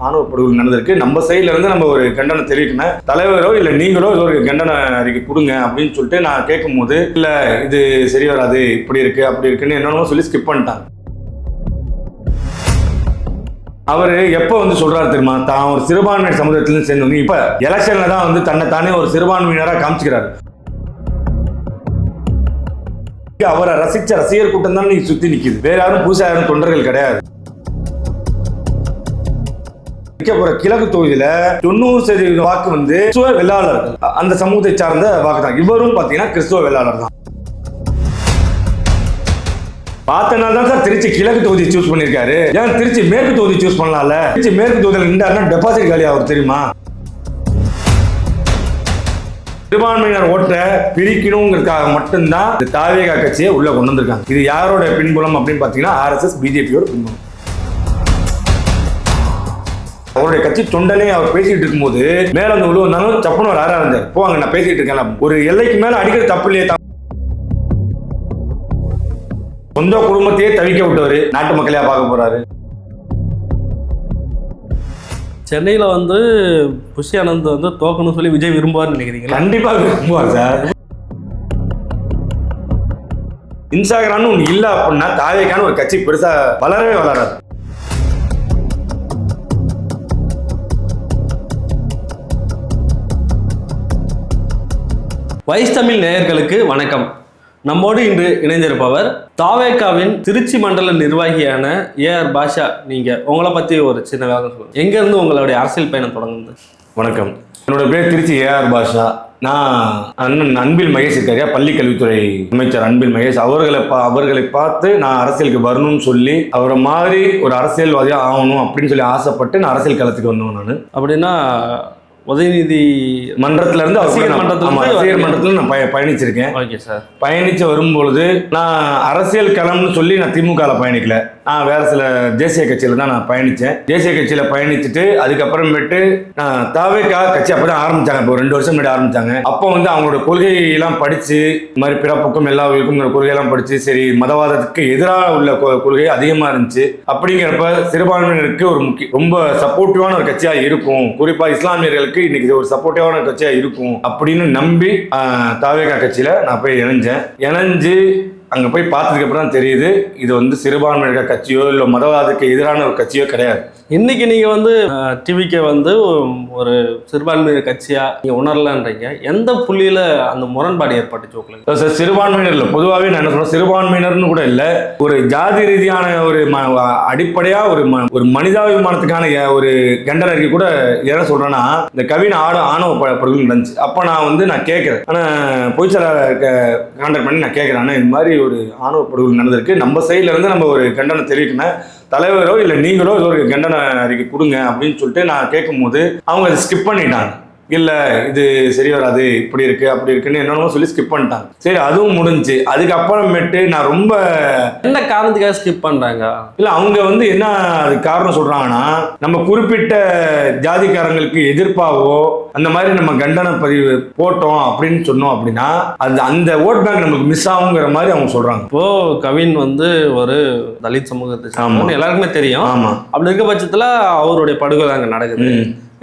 ஆணவ படுகொலை நடந்திருக்கு. நம்ம சைட்ல இருந்து நம்ம ஒரு கண்டனம் தெரிவிக்கணும். தலைவரோ இல்ல நீங்களோ இது ஒரு கண்டன அறிக்கை கொடுங்க அப்படின்னு சொல்லிட்டு நான் கேட்கும் போது இல்ல இது சரி வராது, இப்படி இருக்கு அப்படி இருக்குன்னு என்னென்னமோ சொல்லி ஸ்கிப் பண்ணிட்டாங்க. அவரு எப்ப வந்து சொல்றாரு தெரியுமா, தான் ஒரு சிறுபான்மையினர் சமுதாயத்திலிருந்து சேர்ந்தவங்க இப்ப எலெக்ஷன்ல தான் வந்து தன்னை தானே ஒரு சிறுபான்மையினரா காமிச்சுக்கிறாரு. அவரை ரசிச்ச ரசிகர் கூட்டம் தான் நீங்க சுத்தி நிக்குது, வேற யாரும் புதுசா யாரும் தொண்டர்கள் கிடையாது. கிழக்கு தொகுதியில 90% வாக்கு வந்து கிறிஸ்துவ வெள்ளாளர்கள், அந்த சமூகத்தை சார்ந்த வாக்கு தான். இவரும் பாத்தீங்கன்னா கிறிஸ்துவ வெள்ளாளர் தான். பார்த்தனால தான் சார் திருச்சி கிழக்கு தொகுதி சூஸ் பண்ணிருக்காரு. ஏன் திருச்சி மேற்கு தொகுதி சூஸ் பண்ணலாம்ல? திருச்சி மேற்கு தொகுதியில் நின்றாருன்னா டெபாசிட் காலி ஆகும் தெரியுமா? சிறுபான்மையினர் ஓட்டை பிரிக்கணுங்கிறதுக்காக மட்டும்தான் இந்த தாவேகா கட்சியை உள்ள கொண்டு வந்திருக்காங்க. இது யாரோட பின்புலம் அப்படின்னு பாத்தீங்கன்னா RSS பிஜேபியோட பின்புலம். அவருடைய கட்சி தொண்டனே அவர் பேசிட்டு இருக்கும்போது மேல வந்து உள்ள வந்தாலும் சப்புன்னு ஒரு இருந்தார், போவாங்க நான் பேசிட்டு இருக்கேன். ஒரு எல்லைக்கு மேல அடிக்கிற தப்பு இல்லையே. சொந்த குடும்பத்தையே தவிக்க விட்டவர் நாட்டு மக்களையா பார்க்க போறாரு. சென்னையில வந்து புஷி ஆனந்த் வந்து தோக்கணும்னு சொல்லி விஜய் விரும்புவார்னு நினைக்கிறீங்க? கண்டிப்பா விரும்புவார் சார். இன்ஸ்டாகிராம்னு ஒண்ணு இல்ல அப்படின்னா தாவேக்கான ஒரு கட்சி பெருசா வளரவே வளராது. வைஸ் தமிழ் நேயர்களுக்கு வணக்கம். நம்மோடு இன்று இணைந்திருப்பவர் தாவேகாவின் திருச்சி மண்டல நிர்வாகியான AR பாஷா. நீங்க உங்களை பத்தி ஒரு சின்ன விவரம் சொல்லுங்க. எங்க இருந்து உங்களுடைய அரசியல் பயணம் தொடங்குது? வணக்கம், என்னோட பேர் திருச்சி AR பாஷா. நான் அண்ணன் அன்பில் மகேஷ் இருக்காரு, பள்ளி கல்வித்துறை அமைச்சர் அன்பில் மகேஷ் அவர்களை பார்த்து நான் அரசியலுக்கு வரணும்னு சொல்லி அவரை மாதிரி ஒரு அரசியல்வாதியா ஆகணும் அப்படின்னு சொல்லி ஆசைப்பட்டு நான் அரசியல் களத்துக்கு வந்தோம். நான் அப்படின்னா உதயநிதி மன்றத்துல இருந்து ரசிகர் மன்றத்துல நான் பயணிச்சிருக்கேன். Okay sir. பயணிச்சு வரும்பொழுது நான் அரசியல் களம்னு சொல்லி நான் திமுகல பயணிக்கல, நான் வேற சில தேசிய கட்சியில தான் நான் பயணிச்சேன். தேசிய கட்சியில பயணிச்சுட்டு அதுக்கப்புறமேட்டு நான் தாவேகா கட்சி அப்பதான் ஆரம்பிச்சாங்க. இப்போ 2 வருஷம் முன்னாடி ஆரம்பிச்சாங்க. அப்போ வந்து அவங்களோட கொள்கையெல்லாம் படிச்சு, இந்த மாதிரி பிறப்புக்கும் எல்லா உயிருக்கும் கொள்கையெல்லாம் படிச்சு, சரி மதவாதத்துக்கு எதிராக உள்ள கொள்கை அதிகமா இருந்துச்சு. அப்படிங்கிறப்ப சிறுபான்மையினருக்கு ஒரு ரொம்ப சப்போர்ட்டிவான ஒரு கட்சியா இருக்கும், குறிப்பா இஸ்லாமியர்களுக்கு இன்னைக்கு ஒரு சப்போர்ட்டிவான கட்சியா இருக்கும் அப்படின்னு நம்பி தாவேகா கட்சியில நான் போய் இணைஞ்சு அங்க போய் பார்த்ததுக்கு அப்புறம் தான் தெரியுது இது வந்து சிறுபான்மையினர் கட்சியோ இல்ல மதவாதத்துக்கு எதிரான ஒரு கட்சியோ கிடையாது. இன்னைக்கு நீங்க வந்து டிவிக்கு வந்து ஒரு சிறுபான்மையினர் கட்சியா நீங்க உணரலன்றீங்க. எந்த புள்ளியில அந்த முரண்பாடு ஏற்பட்டுச்சு உங்களுக்கு? சிறுபான்மையினர்ல பொதுவாகவே நான் என்ன சொல்றேன், சிறுபான்மையினர்னு கூட இல்ல, ஒரு ஜாதி ரீதியான ஒரு அடிப்படையா ஒரு மனிதாபிமானத்துக்கான ஒரு கண்டன அறிக்கை கூட என்ன சொல்றேன்னா, இந்த கவின் ஆணவ படுகொலை நடந்துச்சு. அப்ப நான் கேட்கிறேன், ஆனா பொய்ச்சலாளர் கான்டாக்ட் பண்ணி நான் கேட்கிறேன், ஆனா இந்த மாதிரி ஒரு ஆணவ படுகொலை நடந்திருக்கு, நம்ம சைட்ல இருந்து நம்ம ஒரு கண்டனம் தெரிவிக்கணும், தலைவரோ இல்ல நீங்களோ இது ஒரு கண்டன அறிக்கை கொடுங்க அப்படின்னு சொல்லிட்டு நான் கேட்கும் போது அவங்க அதை ஸ்கிப் பண்ணிட்டாங்க. இல்ல இது சரி வராது, இப்படி இருக்கு அப்படி இருக்குன்னு என்னென்னமோ சொல்லி ஸ்கிப் பண்ணிட்டாங்க. சரி அதுவும் முடிஞ்சு அதுக்கப்புறமேட்டு நான் ரொம்ப என்ன காரணத்துக்காக ஸ்கிப் பண்றாங்க? இல்ல அவங்க வந்து என்ன காரணம் சொல்றாங்கன்னா, நம்ம குறிப்பிட்ட ஜாதிக்காரங்களுக்கு எதிர்ப்பாவோ அந்த மாதிரி நம்ம கண்டன பதிவு போட்டோம் அப்படின்னு சொன்னோம் அப்படின்னா அது அந்த ஓட் பேங்க் நமக்கு மிஸ் ஆகுங்கிற மாதிரி அவங்க சொல்றாங்க. இப்போ கவின் வந்து ஒரு தலித் சமூகத்தை எல்லாருக்குமே தெரியும். ஆமா, அப்படி இருக்க பட்சத்துல அவருடைய படுகொலை அங்க நடக்குது.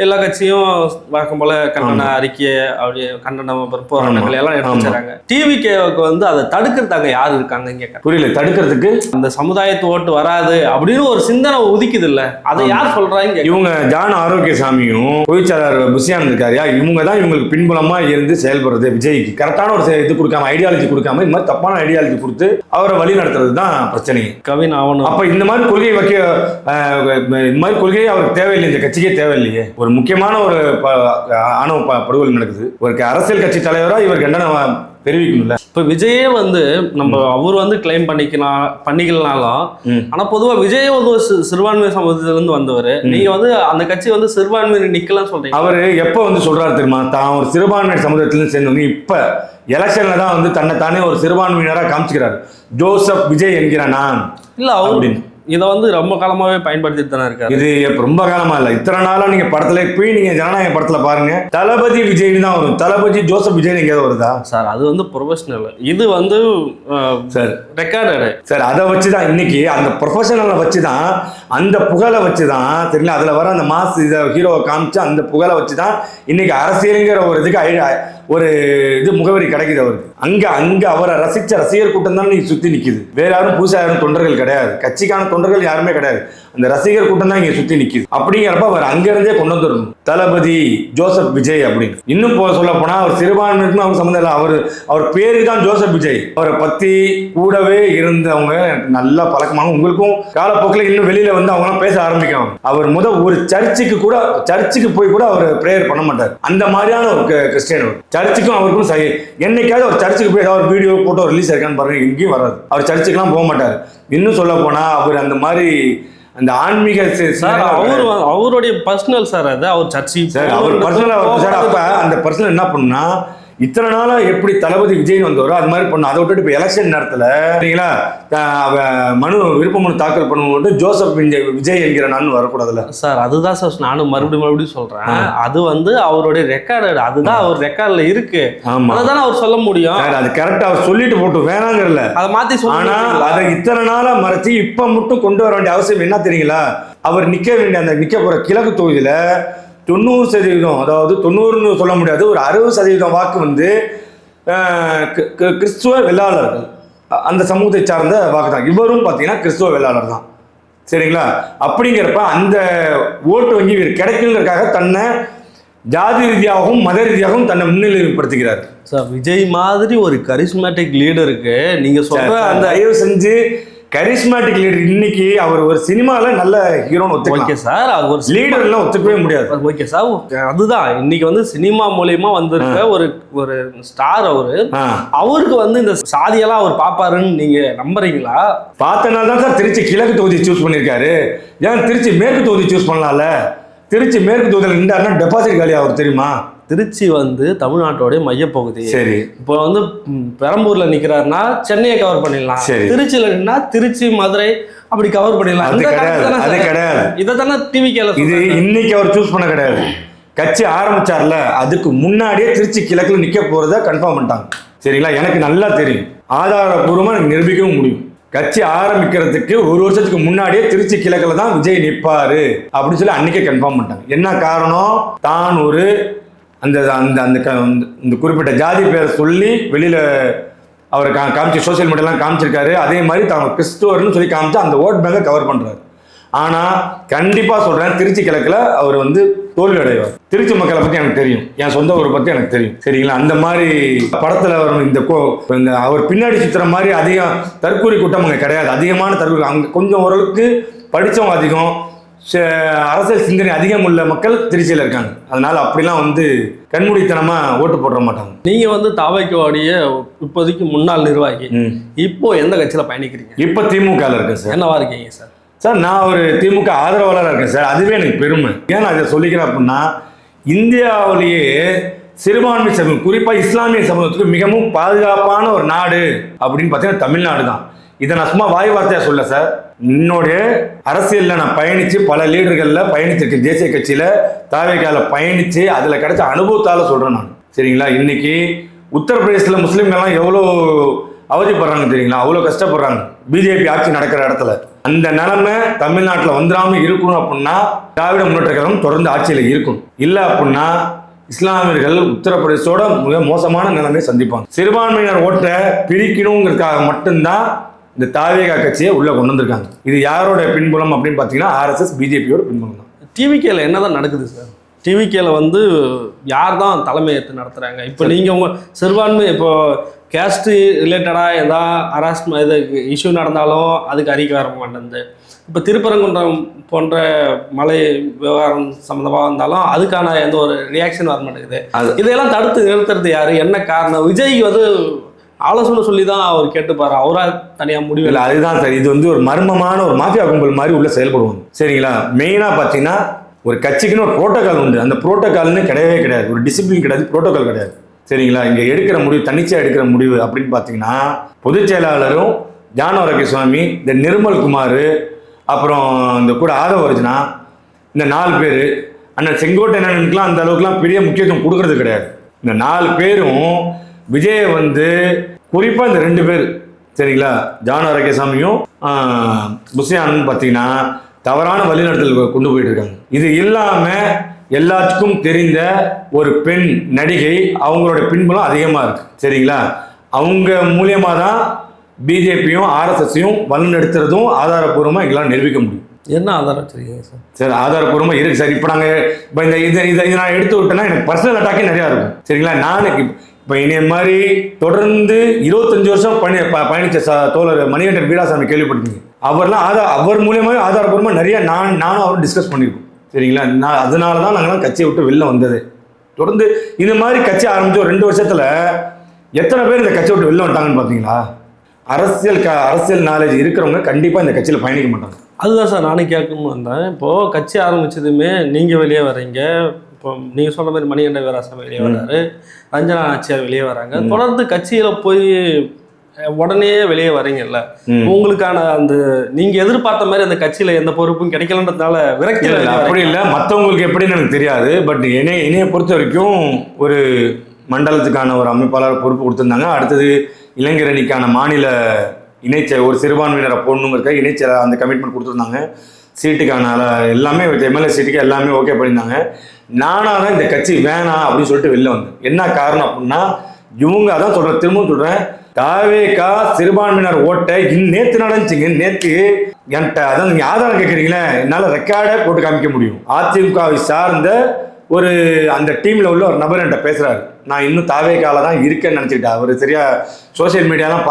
எல்லா கட்சியும் வழக்கம் போல கண்டன அறிக்கையை அப்படியே கண்டன போராட்டங்களை எல்லாம் எடுத்துறாங்க. டிவிகேவுக்கு வந்து அதை தடுக்கிறதாங்க யாரு இருக்காங்க இங்க? புரியல, தடுக்கிறதுக்கு அந்த சமுதாயத்து ஓட்டு வராது அப்படின்னு ஒரு சிந்தனை உதிக்குது இல்ல, அதை யார் சொல்றாங்க? இவங்க ஜான் ஆரோக்கியசாமியும் பொதுச்செயலாளர் புஷியானந்த் இருக்காரியா, இவங்க தான் இவங்களுக்கு பின்புலமா இருந்து செயல்படுறது. விஜய்க்கு கரெக்டான ஒரு இது கொடுக்காம, ஐடியாலஜி கொடுக்காம இந்த மாதிரி தப்பான ஐடியாலஜி கொடுத்து அவரை வழி நடத்துறது தான் பிரச்சனை. கவின் ஆகணும். அப்ப இந்த மாதிரி கொள்கை வைக்க, இந்த மாதிரி கொள்கையை அவருக்கு தேவையில்லை, இந்த கட்சிக்கே தேவையில்லையே. ஒரு முக்கியமான ஒரு ஆணவ படுகொலை நடக்குது, ஒரு அரசியல் கட்சி தலைவரா இவர் கண்டனம் தெரிவிக்கணும்ல. இப்ப விஜயே வந்து நம்ம அவர் வந்து கிளைம் பண்ணிக்கலனாலும், ஆனா பொதுவா விஜயே வந்து சிறுபான்மை சமூகத்துல இருந்து வந்தவர். நீங்க வந்து அந்த கட்சி வந்து சிறுபான்மையினர் நிக்கலாம் சொல்றீங்க. அவரு எப்ப வந்து சொல்றாரு தெரியுமா, தான் ஒரு சிறுபான்மையினர் சமூகத்திலிருந்து சேர்ந்தவங்க இப்ப எலெக்ஷன்ல தான் வந்து தன்னை தானே ஒரு சிறுபான்மையினரா காமிச்சுக்கிறாரு. ஜோசப் விஜய் என்கிற நான் இல்ல இதை வந்து ரொம்ப காலமாவே பயன்படுத்திட்டு தானே இருக்காரு. இது ரொம்ப காலமா இல்ல, இத்தனை நாளா நீங்க படத்துல போய் நீங்க ஜனநாயக படத்துல பாருங்க, தளபதி விஜய்னு தான் வரும். தளபதி ஜோசப் விஜய் எங்கேயாவது வருதா சார்? அது வந்து ப்ரொஃபஷனல், இது வந்து சார் ரெக்கார்டடு சார். அதை வச்சுதான் இன்னைக்கு அந்த ப்ரொஃபஷனலை வச்சுதான், அந்த புகழை வச்சுதான் தெரியல, அதுல வர அந்த மாஸ் இதை ஹீரோவை காமிச்சு அந்த புகழை வச்சுதான் இன்னைக்கு அரசியலுங்கிற ஒரு இதுக்கு ஒரு இது முகவரி கிடைக்குது அவருக்கு. அங்க அவரை ரசிச்ச ரசிகர் கூட்டம் தான் நீங்க சுத்தி நிக்குது. வேற யாரும் புதுசா யாரும் தொண்டர்கள் கிடையாது, கட்சிக்கான தொண்டர்கள் யாருமே கிடையாது. அந்த ரசிகர் கூட்டம் தான் இங்க சுத்தி நிக்குது. அப்படிங்கிறப்ப அவர் அங்க இருந்தே கொண்டு வந்துடணும், தளபதி ஜோசப் விஜய் அப்படின்னு. இன்னும் சொல்ல போனா அவர் சிறுபான்மைக்கும் அவர் சம்மந்தம் இல்லை. அவர் பேரு தான் ஜோசப் விஜய். அவரை பத்தி கூடவே இருந்தவங்க நல்லா பழக்கமாக, உங்களுக்கும் காலப்போக்கில் இன்னும் வெளியில வந்து அவங்க பேச ஆரம்பிக்கும். அவர் ஒரு சர்ச்சுக்கு போய் கூட அவர் பிரேயர் பண்ண மாட்டார். அந்த மாதிரியான ஒரு கிறிஸ்டியன். சர்ச்சுக்கும் அவருக்கும் சரி, என்னைக்காவது ஒரு சர்ச்சுக்கு போய் ஏதாவது வீடியோ போட்டோ ரிலீஸ் ஆயிருக்கான்னு பாருங்க, எங்கேயும் வராது. அவர் சர்ச்சுக்கெல்லாம் போக மாட்டார். இன்னும் சொல்ல போனா அவர் அந்த மாதிரி அந்த ஆன்மீக சார், அவருடைய பர்சனல் சார், அது அவர் சர்ச்சை சார், அவர் பர்சனலா சார். அப்ப அந்த பர்சனல் என்ன பண்ணா, இத்தனை நாளா எப்படி தளபதி விஜய் வந்தவரோ அது மாதிரி பண்ண. அதை விட்டுட்டு இப்போ எலெக்ஷன் நேரத்தில் சரிங்களா, விருப்ப மனு தாக்கல் பண்ணும்போது ஜோசப் விஜய் என்கிற நான் வரக்கூடாதுல்ல சார். அதுதான் சார் நானும் மறுபடியும் சொல்றேன். அது வந்து அவருடைய ரெக்கார்டு, அதுதான் அவர் ரெக்கார்ட்ல இருக்கு. அதுதான் அவர் சொல்ல முடியும். அது கரெக்டா அவர் சொல்லிட்டு போட்டு வேணாங்கிறல, அதை மாத்தி ஆனா அதை இத்தனை நாளா மறைச்சு இப்ப மட்டும் கொண்டு வர வேண்டிய அவசியம் என்ன தெரியுங்களா? அவர் நிக்க வேண்டிய அந்த நிக்க போற கிழக்கு தொகுதியில 90%, அதாவது 90ன்னு சொல்ல முடியாது, ஒரு 60% வாக்கு வந்து கிறிஸ்துவ வெள்ளாளர்கள், அந்த சமூகத்தை சார்ந்த வாக்கு தான். இவரும் பார்த்தீங்கன்னா கிறிஸ்துவ வெள்ளாளர் தான் சரிங்களா. அப்படிங்கிறப்ப அந்த ஓட்டு வங்கி கிடைக்குங்கிறதுக்காக தன்னை ஜாதி ரீதியாகவும் மத ரீதியாகவும் தன்னை முன்னிலைப்படுத்துகிறார் சார். விஜய் மாதிரி ஒரு கரிஸ்மேட்டிக் லீடருக்கு நீங்க சொல்ற அந்த தயவு செஞ்சு கரிஸ்மேட்டிக் லீடர், இன்னைக்கு அவர் ஒரு சினிமால நல்ல ஹீரோன்னு ஒத்துக்கலாம். ஓகே சார், அது ஒரு லீடர்லாம் ஒத்துக்கவே முடியாது. ஓகே சார், அதுதான் இன்னைக்கு வந்து சினிமா மூலியமா வந்திருக்க ஒரு ஸ்டார். அவருக்கு வந்து இந்த சாதியெல்லாம் அவர் பாப்பாருன்னு நீங்க நம்புறீங்களா? பார்த்தனால தான் சார் திருச்சி கிழக்கு தொகுதி சூஸ் பண்ணியிருக்காரு. ஏன் திருச்சி மேற்கு தொகுதி சூஸ் பண்ணலாம்ல? திருச்சி மேற்கு தொகுதியில் நின்றாருன்னா டெபாசிட் காலி ஆகும் தெரியுமா? திருச்சி வந்து தமிழ்நாட்டோட மையப்பகுதி. சரி, இப்போ வந்து பெரம்பூர்ல நிக்கிறாருன்னா சென்னையை கவர் பண்ணிடலாம். திருச்சியில நின்னா திருச்சி மதுரை அப்படி கவர் பண்ணிடலாம். அது கிடையாது. இதைத்தானே டிவிகேல இது இன்னைக்கு அவர் சூஸ் பண்ண கிடையாது. கட்சி ஆரம்பிச்சார்ல, அதுக்கு முன்னாடியே திருச்சி கிழக்குல நிக்க போறத கன்ஃபார்ம் பண்ணிட்டாங்க சரிங்களா. எனக்கு நல்லா தெரியும், ஆதாரபூர்வமா எனக்கு நிரூபிக்கவும் முடியும். கட்சி ஆரம்பிக்கிறதுக்கு ஒரு வருஷத்துக்கு முன்னாடியே திருச்சி கிழக்குல தான் விஜய் நிற்பாரு அப்படின்னு சொல்லி அன்னைக்கே கன்ஃபார்ம் பண்ணிட்டாங்க. என்ன காரணம்? தான் ஒரு அந்த அந்த அந்த குறிப்பிட்ட ஜாதி பேரை சொல்லி வெளியில அவர் காமிச்சு சோசியல் மீடியாலாம் காமிச்சிருக்காரு. அதே மாதிரி தான் கிறிஸ்துவர்னு சொல்லி காமிச்சு அந்த ஓட் பேங்கை கவர் பண்றாரு. ஆனா கண்டிப்பா சொல்றேன், திருச்சி கிழக்குல அவர் வந்து தோல்வி அடைவார். திருச்சி மக்களை பத்தி எனக்கு தெரியும், என் சொந்த ஊரை பத்தி எனக்கு தெரியும் சரிங்களா. அந்த மாதிரி படத்துல வரும் இந்த அவர் பின்னாடி சுத்துற மாதிரி அதிகம் தற்கூரி கூட்டம் அங்கே கிடையாது. அதிகமான தற்கூரி அங்கே கொஞ்சம் ஓரளவுக்கு படித்தவங்க அதிகம், அரசியல் சிந்தனை அதிகம் உள்ள மக்கள் திருச்சியில் இருக்காங்க. அதனால அப்படிலாம் வந்து கண்மூடித்தனமா ஓட்டு போட மாட்டாங்க. நீங்க வந்து தாவைக்கோடைய இப்போதைக்கு முன்னாள் நிர்வாகி, இப்போ எந்த கட்சியில பயணிக்கிறீங்க? இப்போ திமுகவில் இருக்கேன் சார். என்னவா இருக்கீங்க சார்? சார் நான் ஒரு திமுக ஆதரவாளராக இருக்கேன் சார். அதுவே எனக்கு பெருமை. ஏன் நான் இதை சொல்லிக்கிறேன் அப்படின்னா, இந்தியாவிலேயே சிறுபான்மை சமூகம், குறிப்பாக இஸ்லாமிய சமூகத்துக்கு மிகவும் பாதுகாப்பான ஒரு நாடு அப்படின்னு பார்த்தீங்கன்னா தமிழ்நாடு தான். இதை நான் சும்மா வாய் வார்த்தையாக சொல்ல சார். என்னுடைய அரசியலில் நான் பயணித்து பல லீடர்களில் பயணிச்சிருக்கேன். தேசிய கட்சியில் தாவேக்காவில் பயணித்து அதில் கிடைச்ச அனுபவத்தால் சொல்கிறேன் நான் சரிங்களா. இன்னைக்கு உத்தரப்பிரதேசத்தில் முஸ்லீம்கள்லாம் எவ்வளோ அவதிப்படுறாங்க தெரியுங்களா, அவ்வளோ கஷ்டப்படுறாங்க பிஜேபி ஆட்சி நடக்கிற இடத்துல. அந்த நிலைமை தமிழ்நாட்டில் வந்துடாம இருக்கணும் அப்படின்னா திராவிட முன்னேற்ற கழகம் தொடர்ந்து ஆட்சியில் இருக்கணும். இல்லை அப்படின்னா இஸ்லாமியர்கள் உத்தரப்பிரதேசோட மிக மோசமான நிலைமையை சந்திப்பாங்க. சிறுபான்மையினர் ஓட்டை பிரிக்கணுங்கிறதுக்காக மட்டும்தான் இந்த தாவேகா கட்சியை உள்ள கொண்டு வந்திருக்காங்க. இது யாரோட பின்புலம் அப்படின்னு பார்த்தீங்கன்னா RSS பிஜேபியோட பின்புலம் தான். டிவிகேல என்னதான் நடக்குது சார்? டிவிகேல வந்து யார் தான் தலைமை ஏற்று நடத்துகிறாங்க? இப்போ நீங்கள் உங்கள் சிறுபான்மை இப்போ கேஸ்ட் ரிலேட்டடாக எதாவது இது இஷ்யூ நடந்தாலும் அதுக்கு அறிக்கை வர மாட்டேங்குது. இப்போ திருப்பரங்குன்றம் போன்ற மலை விவகாரம் சம்மந்தமாக இருந்தாலும் அதுக்கான எந்த ஒரு ரியாக்ஷன் வர மாட்டேங்குது. இதையெல்லாம் தடுத்து நிறுத்துறது யார்? என்ன காரணம்? விஜய்க்கு வந்து ஆலோசனை சொல்லி தான் அவர் கேட்டுப்பாரு, அவராக தனியாக முடிவு இல்லை. அதுதான் சார், இது வந்து ஒரு மர்மமான ஒரு மாஃபியா கும்பல் மாதிரி உள்ள செயல்படுவாங்க சரிங்களா. மெயினாக பார்த்தீங்கன்னா ஒரு கட்சிக்குன்னு ஒரு புரோட்டோகால் உண்டு. அந்த புரோட்டோகால்னு கிடையவே கிடையாது, ஒரு டிசிப்ளின் கிடையாது, புரோட்டோகால் கிடையாது சரிங்களா. இங்கே எடுக்கிற முடிவு தன்னிச்சையாக எடுக்கிற முடிவு அப்படின்னு பார்த்தீங்கன்னா பொதுச் செயலாளரும் ஜான் ஆரோக்கியசுவாமி, இந்த நிர்மல் குமார், அப்புறம் இந்த கூட ஆதவ அர்ஜுனா, இந்த 4 பேர். அண்ணன் செங்கோட்டையனுக்குலாம் அந்த அளவுக்குலாம் பெரிய முக்கியத்துவம் கொடுக்கறது கிடையாது. இந்த 4 பேரும் விஜயை வந்து குறிப்பாக இந்த 2 பேர் சரிங்களா, ஜான் ஆரோக்கியசாமியும் புஷியானந்த் பார்த்தீங்கன்னா தவறான வழிநடத்தல் கொண்டு போயிட்டு இருக்காங்க. இது இல்லாமல் எல்லாத்துக்கும் தெரிந்த ஒரு பெண் நடிகை, அவங்களோட பின்புலம் அதிகமாக இருக்கு சரிங்களா. அவங்க மூலியமாக தான் பிஜேபியும் ஆர்எஸ்எஸையும் வழிநடத்துறதும் ஆதாரப்பூர்வமாக எங்களால் நிரூபிக்க முடியும். என்ன ஆதாரம் வச்சிருக்கீங்க சார்? சார் ஆதாரப்பூர்வமாக இருக்குது சார். இப்போ நாங்கள் இப்போ இதை நான் எடுத்து விட்டேன்னா எனக்கு பர்சனல் அட்டாக்கே நிறையா இருக்கும் சரிங்களா. நான் இப்போ இனிய மாதிரி தொடர்ந்து 25 வருஷம் பயணித்த தோழர் மணிகண்டன் வீராசாமி கேள்விப்பட்டீங்க. அவர் மூலியமாகவே ஆதாரப்பூர்வமாக நிறைய நானும் அவரும் டிஸ்கஸ் பண்ணியிருக்கோம் சரிங்களா. அதனால தான் நாங்களாம் கட்சியை விட்டு வெளில வந்தது. தொடர்ந்து இந்த மாதிரி கட்சி ஆரம்பித்து ஒரு 2 வருஷத்தில் எத்தனை பேர் இந்த கட்சியை விட்டு வெளில வந்துட்டாங்கன்னு பார்த்தீங்களா. அரசியல் நாலேஜ் இருக்கிறவங்க கண்டிப்பாக இந்த கட்சியில் பயணிக்க மாட்டாங்க. அதுதான் சார் நானே கேட்கணும்னு வந்தேன். இப்போது கட்சி ஆரம்பிச்சதுமே நீங்கள் வெளியே வர்றீங்க, இப்போ நீங்கள் சொன்ன மாதிரி மணிகண்ட வீராசாமி வெளியே வர்றாரு, ரஞ்சனா நாச்சியார் வெளியே வராங்க. தொடர்ந்து கட்சியில் போய் உடனே வெளியே வரீங்கல்ல, உங்களுக்கான அந்த நீங்கள் எதிர்பார்த்த மாதிரி அந்த கட்சியில் எந்த பொறுப்பும் கிடைக்கலன்றதுனால விரக்தி? அப்படி இல்லை, மற்றவங்களுக்கு எப்படின்னு எனக்கு தெரியாது. பட் என்னைய பொறுத்த வரைக்கும் ஒரு மண்டலத்துக்கான ஒரு அமைப்பாளர் பொறுப்பு கொடுத்துருந்தாங்க. அடுத்தது இளைஞரணிக்கான மாநில ஒரு சிறுபான்மையினரை போடணுங்கிறத இணைச்சல அந்த கமிட்மெண்ட் கொடுத்துருந்தாங்க. சீட்டுக்கான எல்லாமே எம்எல்ஏ சீட்டுக்கு எல்லாமே ஓகே பண்ணியிருந்தாங்க. நானாக தான் இந்த கட்சி வேணாம் அப்படின்னு சொல்லிட்டு வெளில வந்தேன். என்ன காரணம் அப்படின்னா, இவங்க அதான் சொல்கிறேன், திரும்பவும் சொல்கிறேன், தாவேகா சிறுபான்மையினர் ஓட்டை நேற்று நடந்துச்சுங்க. நேற்று என்கிட்ட அதான் நீங்கள் ஆதாரம் கேட்குறீங்களே, என்னால் ரெக்கார்டை போட்டு காமிக்க முடியும். அதிமுகவை சார்ந்த ஒரு அந்த டீமில் உள்ள ஒரு நபர் என்கிட்ட பேசுகிறாரு. நான் இன்னும் தாவேகால தான் இருக்கேன்னு நினச்சிக்கிட்டேன். அவர் சரியா சோசியல் மீடியாலாம்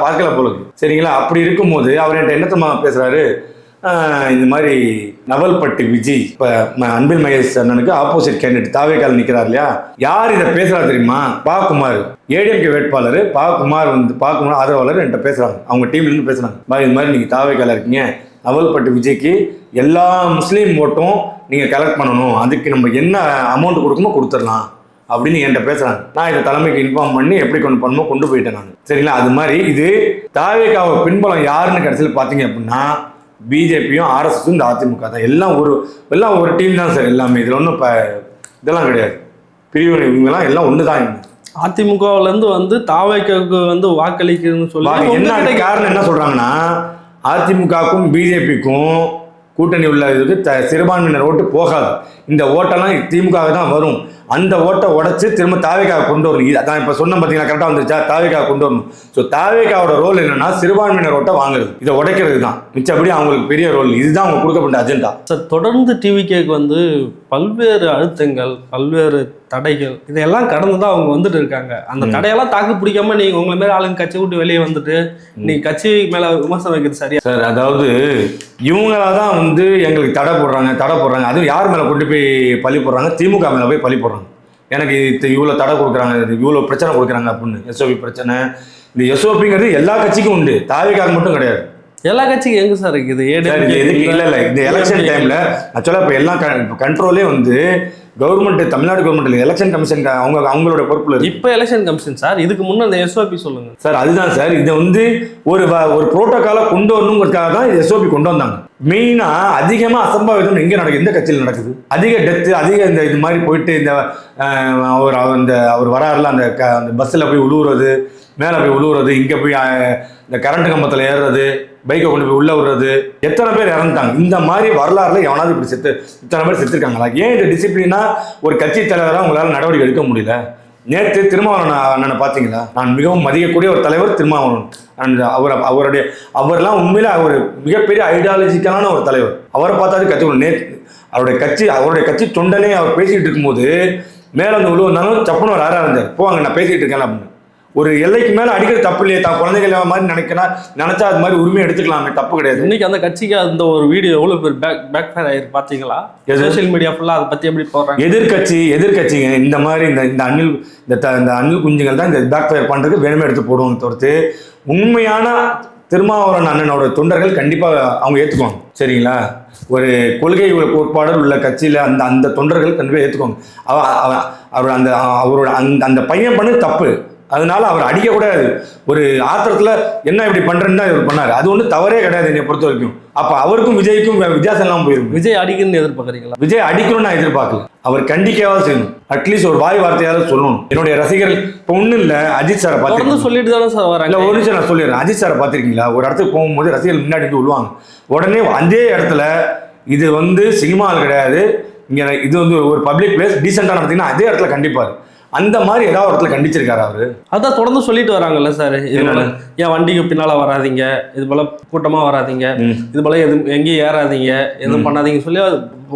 பார்க்கல போலுக்கு சரிங்களா. அப்படி இருக்கும்போது அவர் என்கிட்ட என்னத்தமா பேசுகிறாரு, இந்த மாதிரி நவல்பட்டி விஜய் இப்போ அன்பில் மகேஷ் அண்ணனுக்கு ஆப்போசிட் கேண்டிடேட் தாவேகால நிற்கிறார் இல்லையா, யார் இதை பேசுகிறா தெரியுமா? பாகுமார், ஏடிஎம்கே வேட்பாளர் பாகுமார் ஆதரவாளர் என்கிட்ட பேசுகிறாங்க. அவங்க டீம்லேருந்து பேசுகிறாங்க, இது மாதிரி நீங்கள் தாவேகால இருக்கீங்க, நவல்பட்டி விஜய்க்கு எல்லா முஸ்லீம் ஓட்டும் நீங்கள் கலெக்ட் பண்ணணும், அதுக்கு நம்ம என்ன அமௌண்ட் கொடுக்கணுமோ கொடுத்துடலாம் அப்படின்னு என்கிட்ட பேசுகிறாங்க. நான் இதை தலைமைக்கு இன்ஃபார்ம் பண்ணி எப்படி கொண்டு போயிட்டேன் நான் சரிங்களா. அது மாதிரி இது தாவேகாவை பின்புலம் யாருன்னு கடைசியில் பார்த்தீங்க அப்படின்னா பிஜேபியும் ஆர்எஸ்எஸும் இந்த அதிமுக தான். எல்லாம் ஒரு டீம் தான் சார் எல்லாமே. இதில் ஒன்றும் இப்போ இதெல்லாம் கிடையாது, பிரிவு இவங்கெல்லாம் எல்லாம் ஒன்று தான். அதிமுகவிலேருந்து வந்து தாவேகாவுக்கு வந்து வாக்களிக்கணும்னு சொல்லி என்ன காரணம் என்ன சொல்கிறாங்கன்னா, அதிமுகவுக்கும் பிஜேபிக்கும் கூட்டணி உள்ள இதுக்கு சிறுபான்மையினர் ஓட்டு போகாது, இந்த ஓட்டெல்லாம் திமுக தான் வரும், அந்த ஓட்டை உடச்சி திரும்ப தாவேகாவை கொண்டு வரணும். அதான் இப்போ சொன்ன பார்த்தீங்கன்னா கரெக்டாக வந்துருச்சா, தாவேகாவை கொண்டு வரணும். ஸோ தாவேகாவோட ரோல் என்னன்னா சிறுபான்மையினர் ஓட்டை வாங்குறது, இதை உடைக்கிறது தான். மிச்சப்படி அவங்களுக்கு பெரிய ரோல் இதுதான் அவங்க கொடுக்கப்பட்ட அஜெண்டா. சார் தொடர்ந்து டிவிகேக்கு வந்து பல்வேறு அழுத்தங்கள், பல்வேறு தடைகள், இதையெல்லாம் கடந்து தான் அவங்க வந்துட்டு இருக்காங்க. அந்த தடையெல்லாம் தாக்கு பிடிக்காம நீங்க உங்களை மேல ஆளுங்க கட்சி விட்டு வெளியே வந்துட்டு நீங்க கட்சி மேல விமர்சனம் வைக்கிறது சரியா சார்? அதாவது இவங்களாதான் வந்து எங்களுக்கு தடை போடுறாங்க. அதுவும் யார் மேல கொண்டு போய் பழி போடுறாங்க? திமுக மேல போய் பழி போடுறாங்க. எனக்கு இவ்வளோ தடை கொடுக்குறாங்க, இவ்வளோ பிரச்சனை கொடுக்குறாங்க அப்படின்னு. எஸ்ஓபி பிரச்சனை, இந்த எஸ்ஓபிங்கிறது எல்லா கட்சிக்கும் உண்டு, தாவேகாவுக்கு மட்டும் கிடையாது. எல்லா கட்சிக்கும் எங்க சார் இருக்குது? இல்ல இந்த எலெக்ஷன் டைம்ல ஆக்சுவலா இப்ப எல்லாம் கண்ட்ரோலே வந்து government, Tamil Nadu government election commission அவங்களோட பொறுப்புல இருக்கு. இப்ப எலெக்ஷன் கமிஷன் சார், இதுக்கு முன்ன அந்த எஸ்ஓபி சொல்லுங்க சார். அதுதான் சார், இதை வந்து ஒரு புரோட்டோகாலை கொண்டு வரணுங்கிறதுக்காக தான் எஸ்ஓபி கொண்டு வந்தாங்க. மெயினா அதிகமா அசம்பாவிதம் எங்க நடக்குது, எந்த கட்சியில் நடக்குது? அதிக டெத்து, அதிக இந்த இது மாதிரி போயிட்டு இந்த அவர் வராருல அந்த பஸ்ஸில் போய் உழுவுறது, மேலே போய் உழுவுறது, இங்கே போய் இந்த கரண்ட் கம்பத்தில் ஏறுறது, பைக்கை கொண்டு போய் உள்ள விடுறது, எத்தனை பேர் இறந்துட்டாங்க. இந்த மாதிரி வரலாறுல எவனாவது இப்படி இத்தனை பேர் செத்துருக்காங்களா? ஏன் இந்த டிசிப்ளினா ஒரு கட்சி தலைவராக உங்களால் நடவடிக்கை எடுக்க முடியல? நேற்று திருமாவளவன் அண்ணனை பார்த்தீங்களா? நான் மிகவும் மதிக்கக்கூடிய ஒரு தலைவர் திருமாவளவன். அவர்லாம் உண்மையில அவர் மிகப்பெரிய ஐடியாலஜிக்கலான ஒரு தலைவர். அவரை பார்த்தாது கற்றுக்கணும். அவருடைய கட்சி தொண்டனே அவர் பேசிக்கிட்டு இருக்கும்போது மேலே வந்து விழுவந்தாலும் சப்புன்னு ஒரு ஆறாக இருந்தார், போவாங்க நான் பேசிக்கிட்டு இருக்கேன் அப்படின்னு. ஒரு எல்லைக்கு மேலே அடிக்கிறது தப்பு இல்லையே, தான் குழந்தைகள் மாதிரி நினைச்சா அது மாதிரி உரிமை எடுத்துக்கலாமே, தப்பு கிடையாது. இன்னைக்கு அந்த கட்சிக்கு அந்த ஒரு வீடியோ எவ்வளோ பேர் பேக் ஃபயர் ஆயிருக்கு பார்த்தீங்களா? சோஷியல் மீடியா ஃபுல்லாக அதை பற்றி எப்படி போடுறாங்க? எதிர்கட்சிங்க இந்த மாதிரி இந்த அணில் குஞ்சுகள் தான் இந்த பேக் ஃபயர் பண்ணுறதுக்கு வேணுமே எடுத்து போடுவாங்க தவிர்த்து உண்மையான திருமாவளவன் அண்ணனோட தொண்டர்கள் கண்டிப்பாக அவங்க ஏற்றுக்குவாங்க சரிங்களா. ஒரு கொள்கை கோட்பாடல் உள்ள கட்சியில் அந்த தொண்டர்கள் கண்டிப்பாக ஏற்றுக்குவாங்க. அவரோட அந்த பையன் பண்ணது தப்பு, அதனால அவர் அடிக்கக்கூடாது. ஒரு ஆத்திரத்தில் என்ன இப்படி பண்ணுறேன்னு தான் இவர் பண்ணார். அது ஒன்றும் தவறே கிடையாது என்னை பொறுத்த வரைக்கும். அப்போ அவருக்கும் விஜய்க்கும் வித்தியாசம் இல்லாமல் போயிருக்கும். விஜய் அடிக்கணும்னு எதிர்பார்க்குறீங்களா? விஜய் அடிக்கணும்னு நான் எதிர்பார்க்கல. அவர் கண்டிக்காவது செய்யணும். அட்லீஸ்ட் ஒரு வாய் வார்த்தையாவது சொல்லணும். என்னுடைய ரசிகர்கள் இப்போ ஒன்றும் இல்லை, அஜித் சாரை பார்த்து சொல்லிட்டு தானே சார் வராங்க. இல்லை, ஒரு நிமிஷம் நான் சொல்லிடுறேன். அஜித் சாரை பார்த்துருக்கீங்களா? ஒரு இடத்துக்கு போகும்போது ரசிகர்கள் முன்னாடி வந்து விழுவாங்க. உடனே அதே இடத்துல இது வந்து சினிமாவில் கிடையாது, இங்கே இது வந்து ஒரு பப்ளிக் பிளேஸ், டீசெண்டாக நடத்திங்கன்னா அதே இடத்துல கண்டிப்பார். அந்த மாதிரி ஏதாவது ஒரு இடத்துல கண்டிச்சிருக்காரு அவரு. அதான் தொடர்ந்து சொல்லிட்டு வராங்கல்ல சார், என் வண்டிக்கு பின்னால வராதிங்க, இது போல கூட்டமா வராதிங்க, இது போல எங்கேயும் ஏறாதீங்க, எதுவும் பண்ணாதீங்க சொல்லி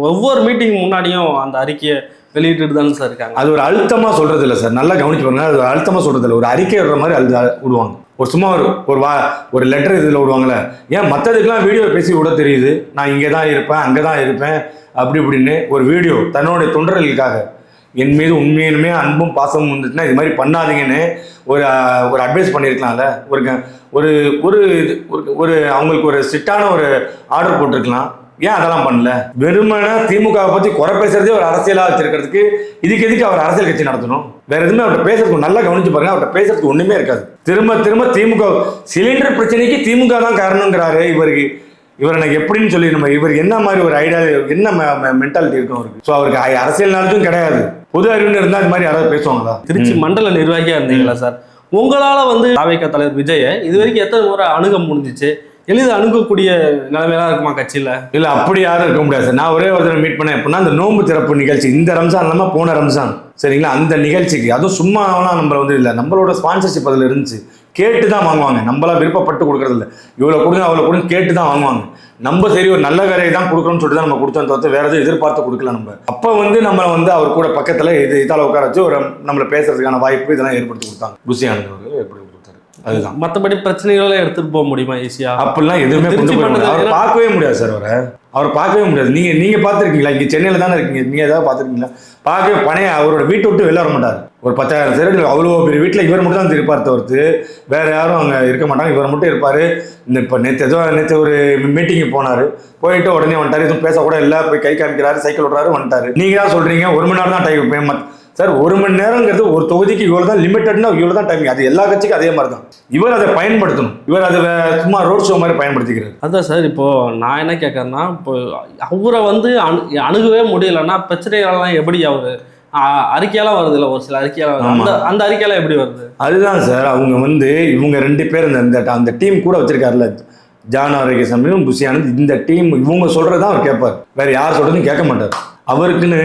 ஒவ்வொரு மீட்டிங் முன்னாடியும் அந்த அறிக்கையை வெளியிட்டு தானே சார் இருக்காங்க. அது ஒரு அழுத்தமா சொல்றது இல்லை சார், நல்லா கவனிச்சு பாருங்க. அது அழுத்தமா சொல்றது இல்லை, ஒரு அறிக்கை விடுற மாதிரி விடுவாங்க. ஒரு சும்மா ஒரு லெட்டர் இதில் விடுவாங்களே, ஏன் மற்றதுக்கெல்லாம் வீடியோ பேசி விட தெரியுது, நான் இங்கே தான் இருப்பேன் அங்கே தான் இருப்பேன் அப்படி இப்படின்னு ஒரு வீடியோ தன்னுடைய தொண்டர்களுக்காக என் மீது உண்மையிலுமே அன்பும் பாசமும் வந்துச்சுன்னா இது மாதிரி பண்ணாதீங்கன்னு ஒரு அட்வைஸ் பண்ணியிருக்கலாம்ல. ஒரு ஒரு ஒரு அவங்களுக்கு ஒரு ஸ்ட்ரிக்டான ஒரு ஆர்டர் போட்டிருக்கலாம். ஏன் அதெல்லாம் பண்ணல? வெறுமனே திமுகவை பற்றி குறை பேசுறதே ஒரு அரசியலாக வச்சிருக்கிறதுக்கு இதுக்கு எதுக்கு அவர் அரசியல் கட்சி நடத்தணும்? வேற எதுவுமே அவர்கிட்ட பேசுறதுக்கு நல்லா கவனிச்சு பாருங்க, அவர்கிட்ட பேசுறதுக்கு ஒண்ணுமே இருக்காது. திரும்ப திரும்ப திமுக சிலிண்டர் பிரச்சனைக்கு திமுக தான் காரணங்கிறாரு. இவர் எனக்கு எப்படின்னு சொல்லி நம்ம இவர் என்ன மாதிரி ஒரு ஐடியா, என்ன மென்டாலிட்டி இருக்கும் அவருக்கு? ஸோ அவருக்கு அரசியல் நாளுக்கும் கிடையாது, பொது அறிவுன்னு இருந்தால் இது மாதிரி யாராவது பேசுவாங்களா? திருச்சி மண்டல நிர்வாகியா இருந்தீங்களா சார்? உங்களால் வந்து தாவேகா தலைவர் விஜயை இது வரைக்கும் எத்தனை முறை அணுக முடிஞ்சிச்சு? எளிதாக அணுகக்கூடிய நிலைமையெல்லாம் இருக்குமா கட்சியில்? இல்லை, அப்படி யாரும் இருக்க முடியாது சார். நான் ஒரே ஒருத்தர் மீட் பண்ணேன். எப்படின்னா அந்த நோன்பு திறப்பு நிகழ்ச்சி, இந்த ரம்ஜான் இல்லாமல் போன ரம்ஜான், சரிங்களா? அந்த நிகழ்ச்சிக்கு அதுவும் சும்மாலாம் நம்மள வந்து இல்லை, நம்மளோட ஸ்பான்சர்ஷிப் அதில் இருந்துச்சு. கேட்டு தான் வாங்குவாங்க, நம்மளா விருப்பப்பட்டு கொடுக்கறது இல்லை. இவ்வளோ கொடுங்க அவ்வளோ கொடுங்க கேட்டு தான் வாங்குவாங்க. நம்ம சரி ஒரு நல்ல வேலையை தான் கொடுக்கணும்னு சொல்லிட்டு தான் நம்ம கொடுத்தோம், தவிர்த்து வேற எதுவும் எதிர்பார்த்து கொடுக்கல. நம்ம அப்போ வந்து நம்ம வந்து அவர் கூட பக்கத்தில் இதால் உட்கார வச்சு ஒரு நம்மளை பேசுறதுக்கான வாய்ப்பு இதெல்லாம் ஏற்படுத்தி கொடுத்தாங்க. புசியானது அவர்கள் ஏற்படுத்தி கொடுத்தாரு. அதுதான். மற்றபடி பிரச்சனைகளை எடுத்துட்டு போக முடியுமா ஈஸியா? அப்படிலாம் எதுவுமே அவர் பார்க்கவே முடியாது சார். அவர் பார்க்கவே முடியாது. நீங்க பார்த்துருக்கீங்களா? இங்கே சென்னையில் தானே இருக்கீங்க, நீங்க ஏதாவது பார்த்துருக்கீங்களா? பார்க்கவே பணைய அவரோட வீட்டை விட்டு வெளில வர மாட்டார். ஒரு 10,000 பேர் அவ்வளோ பெரிய வீட்டில் இவர் மட்டும் தான் இருப்பார், தவிர்த்து வேற யாரும் அங்கே இருக்க மாட்டாங்க. இவர் மட்டும் இருப்பார். இப்போ நேற்று ஒரு மீட்டிங்கு போயிட்டு உடனே வந்துட்டார். எதுவும் பேசக்கூட இல்லை, போய் கை காமிக்கிறாரு, சைக்கிள் ஓடுறாரு, வந்துட்டாரு. நீங்கள் தான் சொல்றீங்க 1 மணி நேரம் தான் டைம். சார் 1 மணி நேரங்கிறது ஒரு தொகுதிக்கு இவ்வளோ தான் லிமிட்டட்னா இவ்வளோ தான் டைமிங். அது எல்லா கட்சிக்கும் அதே மாதிரி தான். இவர் அதை பயன்படுத்தணும். இவர் அதை சும்மா ரோட் ஷோ மாதிரி பயன்படுத்திக்கிறார். அதான் சார், இப்போ நான் என்ன கேட்கறேன்னா, இப்போ அவரை வந்து அணுகவே முடியலைன்னா பிரச்சனைகள்லாம் எப்படி அவரு அறிக்கையெல்லாம் வருது இல்லை? ஒரு சில அறிக்கையெல்லாம் அந்த அறிக்கையெல்லாம் எப்படி வருது? அதுதான் சார், அவங்க வந்து இவங்க 2 பேர் அந்த டீம் கூட வச்சிருக்காருல்ல, ஜான் ஆரோக்கியசாமியும் புசியானது, இந்த டீம் இவங்க சொல்றதான் அவர் கேட்பார். வேற யார் சொல்றதுன்னு கேட்க மாட்டார். அவருக்குன்னு